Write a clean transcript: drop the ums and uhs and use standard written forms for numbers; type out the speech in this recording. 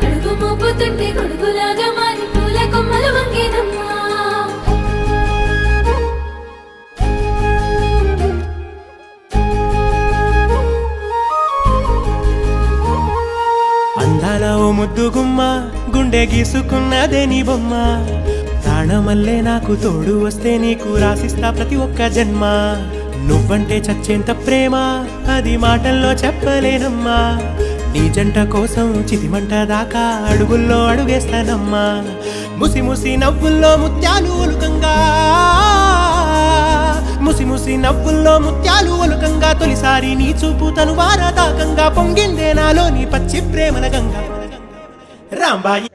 అడుగు మోపుతుంటే గొడుగులాగా మారి పూల కొమ్మలు వంగేనమ్మా. అందాల ఓ ముద్దు గుమ్మ గుండె గీసుకున్నదే నీ బొమ్మ. ప్రాణమల్లే నాకు తోడు వస్తే నీకు రాసిస్తా ప్రతి ఒక్క జన్మ. నువ్వంటే చచ్చేంత ప్రేమ అది మాటల్లో చెప్పలేనమ్మా. నీ జంట కోసం చితిమంట దాకా అడుగుల్లో అడుగేస్తానమ్మా. ముసి ముసి నవ్వుల్లో ముత్యాలు ఒలుకంగా, ముసి ముసి నవ్వుల్లో ముత్యాలు ఒలుకంగా, తొలిసారి నీ చూపు తను వారతాకంగా పొంగిందే నాలో నీ పచ్చి ప్రేమల గంగా. రాంబాయి